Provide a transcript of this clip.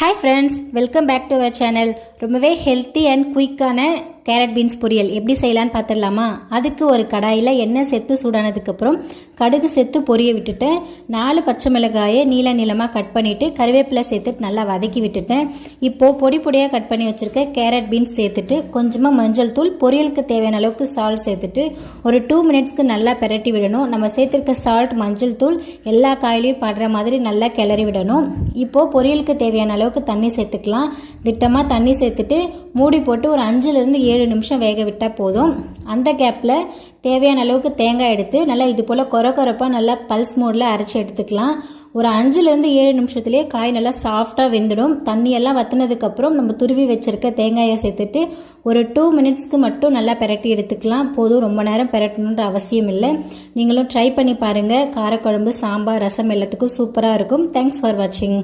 Hi friends, welcome back to our channel. ரொம்பவே healthy and குயிக்கான carrot beans பொரியல் எப்படி செய்யலான்னு பார்த்துடலாமா? அதுக்கு ஒரு கடாயில் எண்ணெய் சேர்த்து சூடானதுக்கப்புறம் கடுகு சேர்த்து பொரிய விட்டுட்டேன். 4 பச்சை மிளகாயை நீளமாக கட் பண்ணிவிட்டு கருவேப்பிலை சேர்த்துட்டு நல்லா வதக்கி விட்டுட்டேன். இப்போது பொடி பொடியாக கட் பண்ணி வச்சுருக்க கேரட் பீன்ஸ் சேர்த்துட்டு கொஞ்சமாக மஞ்சள் தூள், பொரியலுக்கு தேவையான அளவுக்கு சால்ட் சேர்த்துட்டு ஒரு 2 மினிட்ஸ்க்கு நல்லா பெரட்டி விடணும். நம்ம சேர்த்துருக்க சால்ட், மஞ்சள் தூள் எல்லா காயிலையும் படுற மாதிரி நல்லா கிளறி விடணும். இப்போது பொரியலுக்கு தேவையான அளவுக்கு தண்ணி சேர்த்துக்கலாம். திட்டமாக தண்ணி சேர்த்துட்டு மூடி போட்டு ஒரு 5-7 நிமிஷம் வேக விட்டால் போதும். அந்த கேப்பில் தேவையான அளவுக்கு தேங்காய் எடுத்து நல்லா இது போல் கொரப்பாக நல்லா பல்ஸ் மோடில் அரைச்சி எடுத்துக்கலாம். ஒரு 5-7 நிமிஷத்துலேயே காய் நல்லா சாஃப்டாக வெந்துடும். தண்ணியெல்லாம் வற்றினதுக்கப்புறம் நம்ம துருவி வச்சுருக்க தேங்காயை சேர்த்துட்டு ஒரு 2 மினிட்ஸ்க்கு மட்டும் நல்லா பெரட்டி எடுத்துக்கலாம். போதும், ரொம்ப நேரம் பெரட்டணுன்ற அவசியம் இல்லை. நீங்களும் ட்ரை பண்ணி பாருங்கள். காரக்குழம்பு, சாம்பார், ரசம் எல்லாத்துக்கும் சூப்பராக இருக்கும். தேங்க்ஸ் ஃபார் வாட்சிங்.